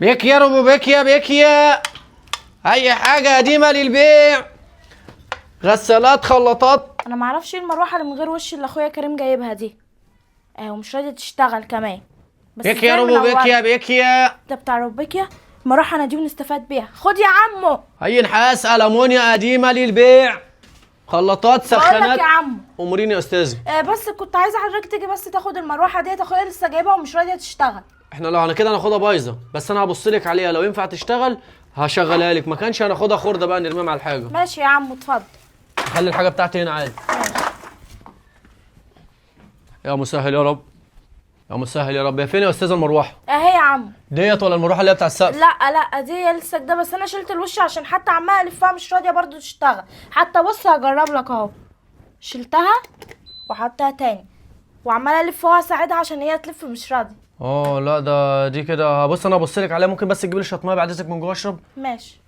بيكيا روبو بيكيا بيكيا، اي حاجه قديمه للبيع، غسالات خلاطات. انا معرفش ايه المروحه اللي من غير وش اللي اخويا كريم جايبها دي اهي، ومش راضيه تشتغل كمان. بس بيكيا ازاي روبو منورة؟ بيكيا بيكيا، ده بتاع روبيكيا. المروحه انا دي ونستفاد بيها. خد يا عمو. اي نحاس المونيا قديمه للبيع، خلاطات بقول لك سخانات. يا عمو اموريني يا استاذ. بس كنت عايزه حضرتك تيجي بس تاخد المروحه ديت، اخويا لسه جايبها ومش راضيه تشتغل. احنا لو على كده هناخدها بايظه، بس انا هبص لك عليها، لو ينفع تشتغل هشغلها لك، ما كانش هناخدها خرده بقى نرميها مع الحاجه. ماشي يا عمو اتفضل. خلي الحاجه بتاعتي هنا عادي. يا مسهل يا رب، يا مسهل يا رب. يا فين يا استاذه المروحه؟ اهي يا عمو. ديت ولا المروحه اللي هي بتاع السقف؟ لا دي لسه ده، بس انا شلت الوش عشان حتى عماله الفها مش راضيه برضو تشتغل. حتى بص هجرب لك اهو، شلتها وحطها تاني وعماله الفها اساعدها عشان هي تلف مش راضيه. لا ده دي كده. بص انا هبص لك عليها، ممكن بس تجيب لي شويه ميه بعد اذنك من جوه اشرب. ماشي.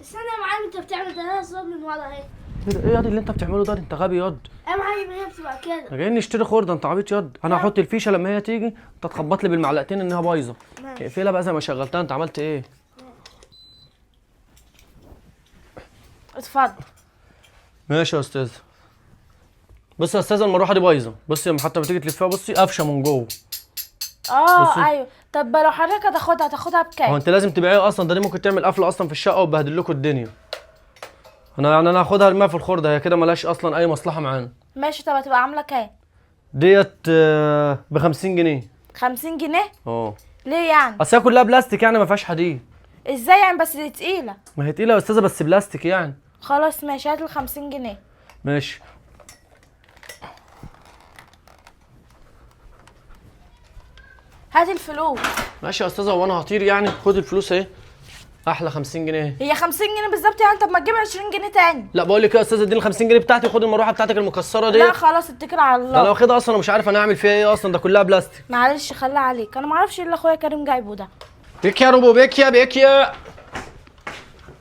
استنى يا معلم، انت بتعمل ده صوب من ورا اهي. ايه ياض اللي انت بتعمله ده؟ انت غبي ياض. يا معلم هي بتبقى كده. احنا جايين نشتري خرده، انت عبيط ياض. انا هحط الفيشه لما هي تيجي انت تخبط لي بالمعلقتين انها بايظه. اقفلها بقى زي ما شغلتها. انت عملت ايه؟ اتفضل. ماشي يا استاذ. بص يا استاذه المروحه دي بايظه. بصي حتى لما تيجي تلفها بصي قافشه من جوه. بصي. ايوه. طب لو حضرتك هتاخدها هو بكام؟ انت لازم تبيعيها اصلا؟ ده دي ممكن تعمل قفله اصلا في الشقه وتبهدل لكم الدنيا. انا هاخدها ارميها في الخرده، هي كده ملهاش اصلا اي مصلحه معانا. ماشي. طب هتبقى عامله كام؟ ديت ب 50 جنيه. 50 جنيه؟ اه. ليه يعني؟ اصل هي كلها بلاستيك يعني ما فيهاش حديد. ازاي يعني؟ بس دي تقيله. ما هي تقيله يا استاذه بس بلاستيك يعني. خلاص ماشي، هات ال 50 جنيه. ماشي. هات الفلوس. ماشي يا استاذه، هو انا هطير يعني؟ خد الفلوس اهي. احلى 50 جنيه. هي 50 جنيه بالظبط يعني؟ طب ما تجيب 20 جنيه تاني. لا بقول لك ايه يا استاذه، اديني ال 50 جنيه بتاعتي وخد المروحه بتاعتك المكسره دي. لا خلاص اتكل على ده انا الله. واخدها اصلا ومش عارف انا اعمل فيها ايه اصلا، ده كلها بلاستيك. معلش خليها عليك، انا ما اعرفش ايه اللي اخويا كريم جايبه ده. بيكيا روبو بيكيا بيكيا.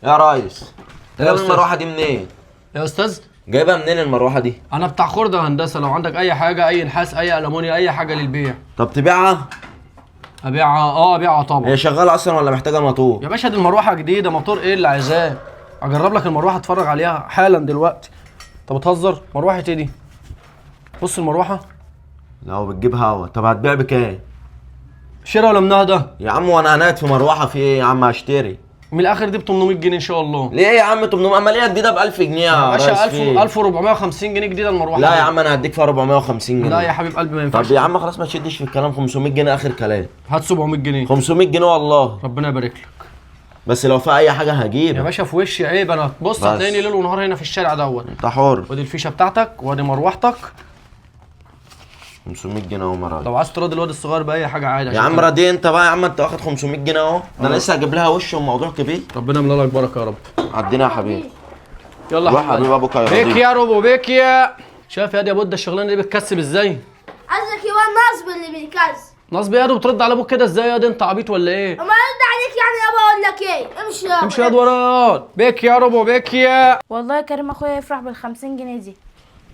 يا ريس، جايب أستاذ. المروحه دي منين؟ يا استاذ جايبها منين المروحه دي؟ انا بتاع خرده هندسه، لو عندك اي حاجه، اي نحاس، اي المونيا، اي حاجه للبيع. طب تبيعها؟ ابيعها؟ ابيعها طبعا. هي شغاله اصلا ولا محتاجه موتور؟ يا باشا دي المروحه جديده، موتور ايه اللي عايزاه؟ اجرب لك المروحه، اتفرج عليها حالا دلوقتي. انت بتهزر؟ مروحه ايه دي؟ بص المروحه. لو بتجيب هوا. طب هتبيع بكام؟ شراء ولا منهدة؟ يا عم وانا هنقعد في مروحه في ايه يا عم؟ هشتري. من الاخر دي ب 800 جنيه ان شاء الله. ليه يا عم 800؟ اما ليها جديده ب 1000 جنيه يا باشا ريس، فيه؟ 1450 جنيه جديده المروحه. لا دي. يا عم انا هديك فيها 450 جنيه. لا يا حبيب قلبي ما ينفعش. طب يا عم خلاص ما تشدش في الكلام، 500 جنيه اخر كلام. هات 700 جنيه. 500 جنيه والله. ربنا يبارك لك. بس لو في اي حاجه يا هجيب. باشا في وشي عيب، انا بص بس. هتلاقيني ليل ونهار هنا في الشارع دوت. انت حر. ودي الفيشه بتاعتك وادي مروحتك. 500 جنيه اهو مرة. لو عايز تراضي الواد الصغير باي حاجه عادي. يا عم راضي انت بقى يا عم، انت واخد 500 جنيه اهو. ده انا لسه هجيب لها وش وموضوع كبير. ربنا يملى لك بركه يا رب. عدينا يا حبيبي. يلا روح حبيب ابوك يا بيك راضي. يا روبو بيك يا. شايف يا دي يا بود الشغلانه دي بتكسب ازاي؟ قصدك هو النصب اللي بيكذب؟ نصب يا دي؟ بترد على ابوك كده ازاي يا دي؟ انت عبيط ولا ايه؟ اما ارد عليك يعني يابا، اقول لك ايه؟ امشي يابا. امشي يا ورا. بيك يا روبو بيك يا. والله يا كريم اخويا يفرح بال 50 جنيه دي.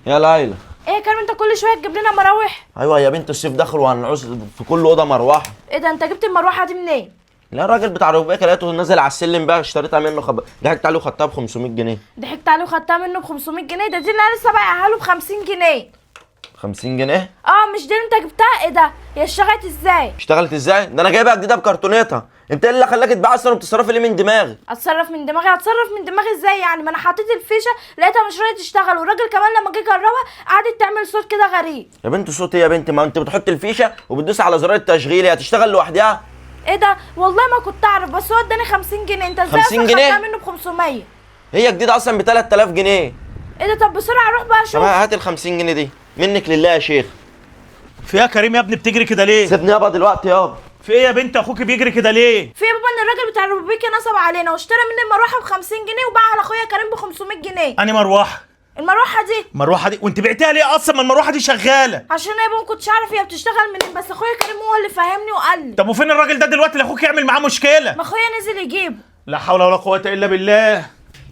يا ليلى. ايه يا كريم انت كل شويه تجيب لنا مراوح؟ ايوه يا بنت الصيف داخل وهنعوز في كل اوضه مروحه. ايه ده؟ انت جبت المروحه دي منين؟ لا الراجل بتاع روبيكا لقيته نازل على السلم بقى، اشتريتها منه ضحكت عليه وخدتها ب 500 جنيه. ضحكت عليه وخدتها منه ب 500 جنيه؟ ده دي اللي انا لسه بايعها له ب 50 جنيه. 50 جنيه؟ مش دي اللي انت جبتها؟ ايه ده؟ هي اشتغلت ازاي؟ اشتغلت ازاي؟ ده انا جايبها جديده بكرتونتها. انت ايه اللي خلاك تبيع اصلا وبتصرفي ليه من دماغي؟ اتصرف من دماغي؟ هتصرف من دماغي ازاي يعني؟ ما انا حطيت الفيشه لقيتها مش راضيه تشتغل، والراجل كمان لما جه يجربها قعدت تعمل صوت كده غريب. يا بنت صوت ايه يا بنت؟ ما انت بتحط الفيشه وبتدوس على زرار التشغيل، هي هتشتغل لوحدها. ايه ده؟ والله ما كنت اعرف، بس هو اداني 50 جنيه. انت ازاي 50 اصلا جنيه؟ خدتها منه ب 500؟ هي جديده اصلا ب 3000 جنيه. ايه ده؟ طب بسرعه روح بقى طب شوف. هات ال 50 جنيه دي منك لله يا شيخ. في ايه يا كريم يا ابني بتجري كده ليه؟ سيبني يابا دلوقتي يابا. في ايه يا بنت اخوك بيجري كده ليه؟ في يا بابا ان الراجل بتاع الروبيكي نصب علينا واشترى مني المروحه ب 50 جنيه وباعها لاخويا كريم ب 500 جنيه. اني مروحه. المروحه دي المروحه دي وانت بعتها ليه اصلا؟ ما المروحه دي شغاله. عشان انا يا بابا ما كنتش عارف هي بتشتغل منين، بس اخويا كريم هو اللي فهمني وقال لي. طب وفين الراجل ده دلوقتي اللي اخوك يعمل معاه مشكله؟ ما اخويا نزل يجيبه. لا حول ولا قوه الا بالله.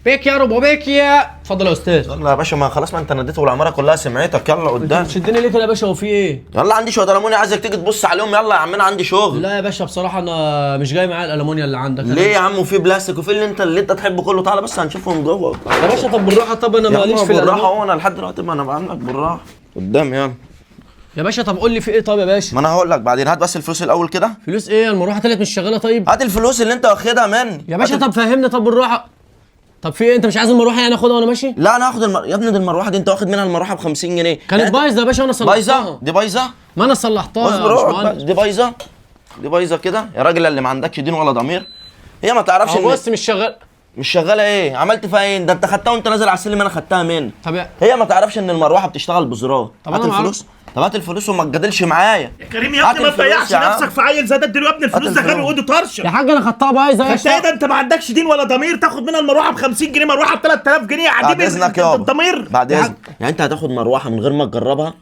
بيك يا ربو بيك يا اتفضل يا استاذ. يلا يا باشا، ما خلاص، ما انت ناديته والعماره كلها سمعتك. يلا قدام. شدني ليه كده يا باشا؟ هو في ايه؟ يلا عندي شويه ألمونيا عايزك تيجي تبص عليهم. يلا يا عمنا عندي شغل. لا يا باشا بصراحه انا مش جاي معايا الالومنيا اللي عندك. ليه يا عم؟ وفي بلاستيك وفي اللي انت تحبه كله. تعالى بس هنشوفهم جوه. يا باشا طب بالراحه، طب انا ماليش في بالراحه. الالومنيا. هو انا لحد دلوقتي ما انا بعملك بالراحه. قدام يلا. يا باشا طب قول لي في ايه طب يا باشا؟ ما انا هقول لك بعدين. هات بس الفلوس الاول كده. فلوس ايه؟ المروحه طلعت مش شغاله. طيب هات الفلوس اللي انت واخدها مني يا باشا. هات طب فهمني طب بالراحه. طب في ايه؟ انت مش عايز المروحه يعني اخدها وانا ماشي؟ لا انا هاخد يا ابني دي المروحه دي انت واخد منها المروحه ب 50 جنيه. كانت بايظه يا باشا وانا صلحتها. بايظه؟ دي بايظه؟ ما انا صلحتها يا اصبر اقعد بقى. باشمهندس. دي بايظه. دي بايظه كده يا راجل اللي ما عندكش دين ولا ضمير. هي ما تعرفش هو بص مش شغال. مش شغاله. ايه عملت فيها ايه؟ ده انت خدتها وانت نازل على السلم. انا خدتها منك. طب هي ما تعرفش ان المروحه بتشتغل بزرار. طب هات أنا ما الفلوس. طب هات الفلوس وما تجادلش معايا. يا كريم يا هات ابني ما الفلوس تضيعش يا عم. نفسك في عيل زي ده دلوقتي. يا ابني الفلوس هات ده الفلوس. غبي وده طرشه. يا حاج انا خدتها بايظه يا انت ايه ده؟ انت ما عندكش دين ولا ضمير تاخد منها المروحه ب 50 جنيه، مروحه ب 3000 جنيه. بعد عديم اذنك يابا. الضمير. بعد اذنك. يعني انت هتاخد مروحه من غير ما تجربها؟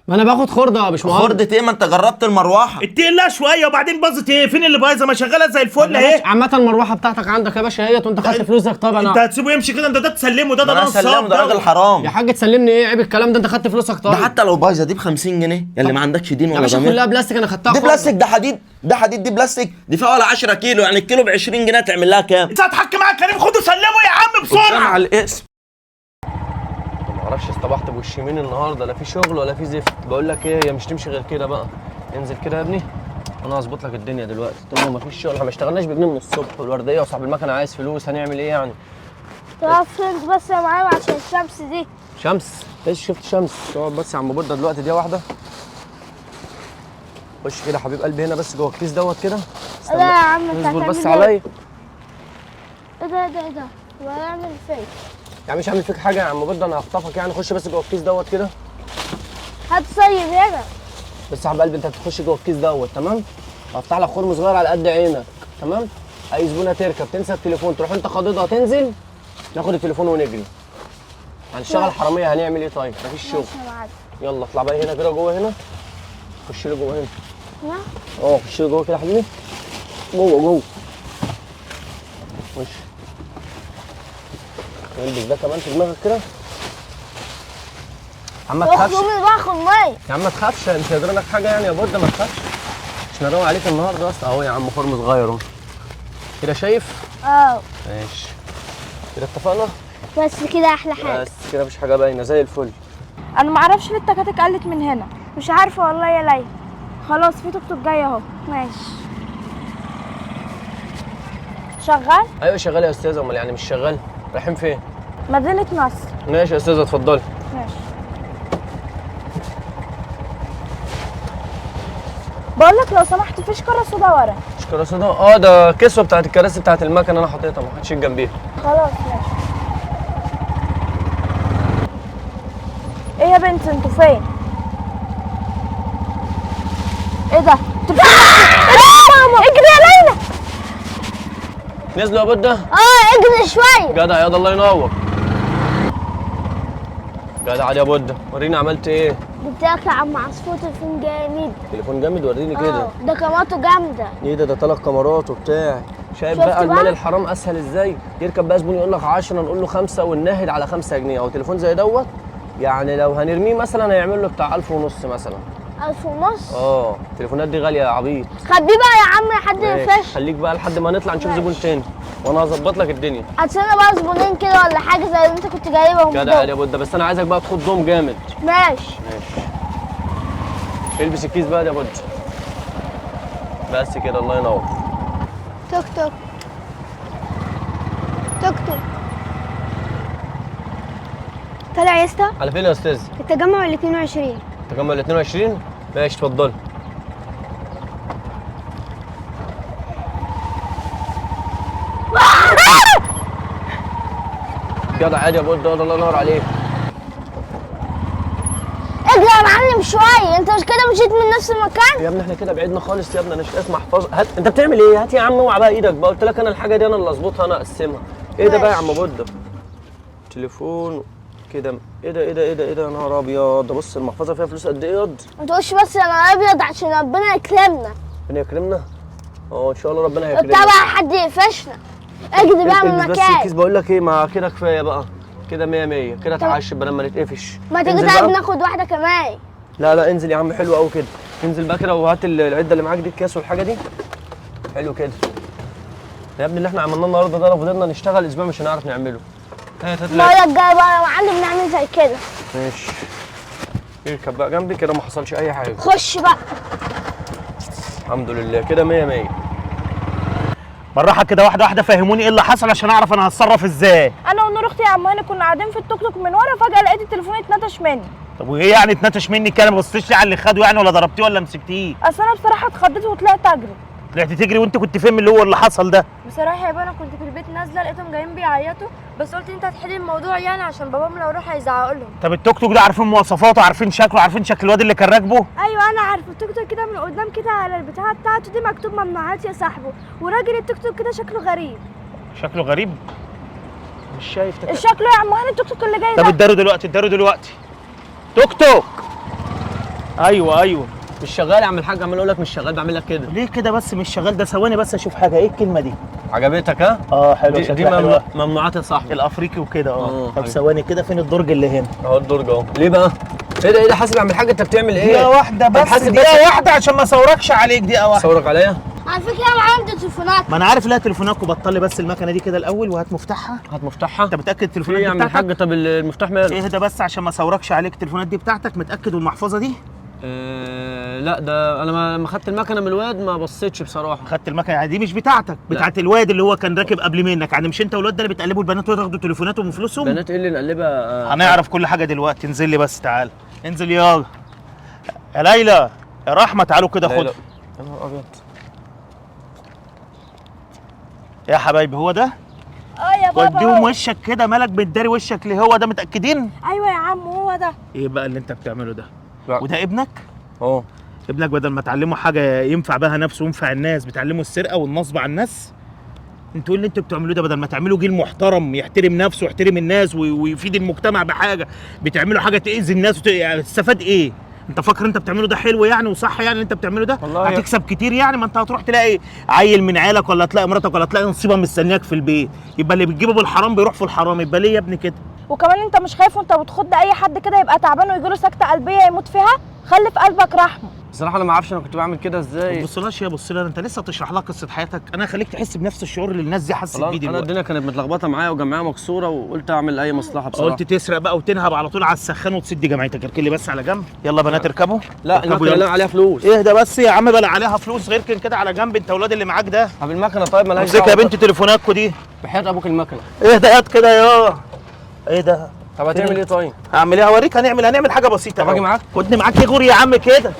ما انا باخد خرده يا باشمهندس. خردة ايه؟ ما انت جربت المروحه. اتقي الله شويه. وبعدين باظت ايه؟ فين اللي بايظه؟ ما شغاله زي الفل اهي. عامة المروحه بتاعتك عندك يا باشا اهيت، وانت خدت فلوسك. طب انت انا هتسيبه يمشي كده؟ انت ده تسلمه. ده ما انا نصاب. سلمه. ده راجل حرام. يا حاج تسلمني ايه؟ عيب الكلام ده، انت خدت فلوسك. طيب ده حتى لو بايظه دي ب 50 جنيه يا اللي ما عندكش دين يا ولا باشا ضمير. كلها بلاستيك، انا خدتها دي خرده. بلاستيك. ده حديد. ده حديد. دي بلاستيك. دي فيها ولا 10 كيلو. يعني الكيلو ب 20 جنيه تعمل لها كام؟ انت هتحكي معاك كريم؟ خده سلمه يا عم قدام بسرعه. على الاسم. ما اعرفش اصطبحت بوش مين النهارده. لا في شغل ولا في زفت. بقول لك ايه، هي مش تمشي غير كده بقى. انزل كده يا ابني انا هظبط لك الدنيا دلوقتي. طول ما فيش شغل احنا ما اشتغلناش بجنيه من الصبح، والورديه وصاحب المكنه عايز فلوس، هنعمل ايه يعني؟ طب فين بس يا معلم عشان الشمس دي؟ شمس؟ ايش شفت شمس؟ اقعد بس يا عم بودة دلوقتي دقيقه واحده. خش كده يا حبيب قلبي هنا بس جوه الكيس دوت كده. لا يا عم انت اصبر بس هتعمل عليا. ايه ده؟ هو هيعمل فين؟ يعني مش هعمل فيك حاجه يا عم بودة، انا هخطفك يعني. خش بس جوه الكيس دوت كده. هتصيب هنا. بس يا حبيب قلبي انت هتخش جوه الكيس دوت تمام. هفتح لك خرم صغير على قد عينك تمام. اي زبونه تركب تنسى التليفون، تروح انت خاضضها تنزل ناخد التليفون ونجري. هنشتغل حراميه. هنعمل ايه طيب؟ مفيش شغل. ماشي يا معلم. يلا اطلع بقى هنا كده جوه هنا. خش لي جوه هنا. هنا؟ خش لي جوه كده يا حبيبي. جوه خش. البس ده كمان في دماغك كده. يا عم ما تخافش. اخد امي باخد ميه. يا عم ما تخافش، مش هيجرى لك حاجه يعني يا بودة، ما تخافش. مش نروق عليك النهارده اصلا. اهو يا عم خرم صغير اهو كده شايف. ماشي كده اتفقنا. بس كده احلى حاجه. بس كده مفيش حاجه باينه زي الفل. انا معرفش ليه التكاتك قلت من هنا. مش عارفه والله يا ليلى. خلاص في توك توك جاي اهو. ماشي. شغال. ايوه شغال يا استاذه. امال يعني مش شغال؟ رايحين فين؟ مدينه نصر. ماشي يا استاذه اتفضلي. ماشي. بقول لك لو سمحت فيش كراسي ده ورا. مش كراسه ده؟ ده كسوه بتاعت الكراسي بتاعت المكنه انا حطيتها، ما حدش جنبيها. خلاص ماشي. ايه يا بنت انتوا فين؟ ايه ده؟ انتوا فين؟ اجري يا ليلى. نزلوا يا بودة. اجري شويه. جدع ياض الله ينور. جدع عادي يا بودة. وريني عملت ايه. قلت لك يا عم عصفور تليفون جامد. تليفون جامد؟ وريني كده. ده كاميراته جامده. ايه ده 3 كاميرات وبتاع. شايف شفت بقى المال بقى؟ الحرام اسهل ازاي؟ يركب بقى زبون يقول لك 10 نقول له 5 وننهد على 5 جنيه. او تليفون زي دوت يعني لو هنرميه مثلا هيعمل له بتاع 1000 ونص مثلا. 1000 ونص. التليفونات دي غاليه يا عبيط. خبيه بقى يا عم لحد ما ماشي، يفش. خليك بقى لحد ما نطلع نشوف ماشي. زبون تاني وانا هظبط لك الدنيا. هتسيبنا بقى زبونين كده ولا حاجه زي اللي انت كنت جايبهم كده دول. يا بودة. بس انا عايزك بقى تخضهم جامد. ماشي. البس الكيس بقى يا بودة. بس كده الله ينور. توك توك توك توك. طالع يا اسطى. على فين يا استاذ؟ التجمع ال 22. تجمع ال 22. ماشي اتفضل. جدع عادي يا بودة. الله ينور عليك. اجري يا معلم شويه. انت مش كده مشيت من نفس المكان؟ يا ابني احنا كده بعدنا خالص يا ابني. انا مش اسمع محفظه. هات انت بتعمل ايه؟ هات يا عم اوعى بقى ايدك بقى. قلت لك انا الحاجه دي انا اللي اظبطها انا اقسمها. ايه ده بقى يا عم بودة؟ تليفون كده. ايه ده يا نهار ابيض. ده بص المحفظه فيها فلوس قد ايه ياض. ما تقولش بس انا ابيض عشان ربنا يكرمنا. ربنا يكرمنا. ان شاء الله ربنا وبتاع هيكرمنا. بقى حد يقفشنا. اجري بقى من البس بس المكان. الكيس. بقول لك ايه، ما كده كفايه بقى، كده 100 100 كده اتعشى بدل ما نتقفش. ما تيجي انزل طيب بقى. ناخد واحده كمان. لا لا انزل يا عم، حلو قوي كده. انزل بقى كده وهات العده اللي معاك دي، الكاس والحاجه دي. حلو كده يا ابني، اللي احنا عملناه النهارده ده لو فضلنا نشتغل اسبوع مش هنعرف نعمله. هات المره الجايه بقى يا معلم نعمل زي كده. ماشي، اركب بقى جنبي كده، ما حصلش اي حاجه. خش بقى. الحمد لله كده 100 100. بالراحه كده، واحده واحده، فهموني ايه اللي حصل عشان اعرف انا هتصرف ازاي. انا ونور اختي يا عم هاني كنا قاعدين في التوك توك من ورا، فجاه لقيت التليفون اتنتش مني. طب وايه يعني اتنتش مني كده؟ ما بصيتش على اللي خده يعني، ولا ضربتيه ولا مسكتيه؟ اصل انا بصراحه اتخضيت وطلعت اجري. طلعت تجري وانت كنت فين من اللي هو اللي حصل ده؟ بصراحة يابا أنا كنت في البيت نازلة لقيتهم جايين بيعيطوا، بس قلت أنت هتحل الموضوع يعني عشان بابام لو راح هيزعقوا لهم. طب التوك توك ده عارفين مواصفاته، عارفين شكله، عارفين شكل الواد اللي كان راكبه؟ أيوة أنا عارفة التوك توك كده من قدام كده على البتاعة بتاعته دي مكتوب ممنوعات يا صاحبه، وراجل التوك توك كده شكله غريب. شكله غريب؟ مش شايف شكله يا عم هاني التوك توك اللي جاي طب ده. اداروا دلوقتي، اداروا دلوقتي. توك توك. ايوه مش شغال يا عم الحاج، عمال اقول لك مش شغال، بعمل لك كده. ليه كده بس مش شغال ده؟ ثواني بس اشوف حاجه. ايه الكلمه دي؟ عجبتك ها؟ حلو، دي شكلها حلوة. ممنوعات يا صاحبي. الافريقي وكده. طب حبيبي. ثواني كده، فين الدرج اللي هنا؟ اهو الدرج اهو. ليه بقى؟ ايه ده حاسب يا عم الحاج، انت بتعمل ايه؟ دقيقه واحده طب بس، حاسب دقيقه واحده عشان ما اصوركش عليك. دقيقه واحده. صورك عليا؟ على فكره انا عندي تليفونات. ما انا عارف لها تليفونات، وبطلي بس المكنه دي كده الاول وهات مفتاحها. هات مفتاحها. انت متاكد ايه التليفونات يا دي عم بتاعتك؟ الحاج؟ طب المفتاح ماله؟ اهدى بس عشان ما اصوركش عليك. التليفونات دي بتاعتك متاكد؟ والمحفظه دي؟ لا ده انا لما خدت المكنه من الواد ما بصيتش بصراحه. خدت المكنه دي مش بتاعتك، بتاعت الواد اللي هو كان راكب قبل منك يعني. مش انت والواد ده اللي بتقلبوا البنات وتاخدوا تليفوناتهم وفلوسهم؟ بنات ايه اللي نقلبها؟ هنعرف كل حاجه دلوقتي. انزل لي بس، تعال انزل يا ليلى يا رحمه، تعالوا كده خد. يا نهار ابيض. يا حبايبي هو ده؟ يا بابا. وديهم وشك كده، مالك بتداري وشك ليه؟ هو ده متاكدين؟ ايوه يا عم هو ده. ايه بقى اللي انت بتعمله ده؟ لا. وده ابنك؟ اه. ابنك بدل ما تعلمه حاجه ينفع بها نفسه وينفع الناس، بتعلمه السرقه والنصب على الناس؟ انتوا ايه اللي انتوا بتعملوه ده؟ بدل ما تعملوا جيل محترم يحترم نفسه ويحترم الناس ويفيد المجتمع بحاجه، بتعملوا حاجه تاذي الناس يعني تستفاد ايه؟ انت فاكر انت بتعمله ده حلو يعني وصح يعني اللي انت بتعمله ده؟ والله هتكسب كتير يعني؟ ما انت هتروح تلاقي عيل من عيالك، ولا تلاقي مراتك، ولا تلاقي نصيبه مستنياك في البيت. يبقى اللي بتجيبه بالحرام بيروح في الحرام. يبقى ليه يا ابني كده؟ وكمان انت مش خايف وانت بتخض اي حد كده يبقى تعبان ويجيله سكته قلبيه يموت فيها؟ خلي في قلبك رحمه. بصراحه انا ما اعرفش انا كنت بعمل كده ازاي. ما تبصلهاش يا بص لها، انت لسه تشرح لها قصه حياتك. انا هخليك تحس بنفس الشعور اللي الناس دي حست بيه انا دلوقتي. الدنيا كانت متلخبطه معايا وجمعيه مكسوره، وقلت اعمل اي مصلحه بصراحه. قلت تسرق بقى وتنهب على طول على السخان وتسد جمعيتك. اركن لي بس على جنب. يلا بنات اركبوا. لا اركبوا المكنه يلا. لا عليها فلوس. اهدى بس يا عم، بلا عليها فلوس. غير كده على جنب. انت اولاد اللي معاك ده طب المكنه طيب مالهاش امسكها يا بنت تليفوناتكم دي. بحياه ابوك المكنه. اهدى قد كده يا. ايه ده؟ طب هتعمل ايه طيب؟ هعمل ايه؟ هوريك. هنعمل حاجه بسيطه. طب اجي معاك؟ خدني معاك يا غور يا عم كده.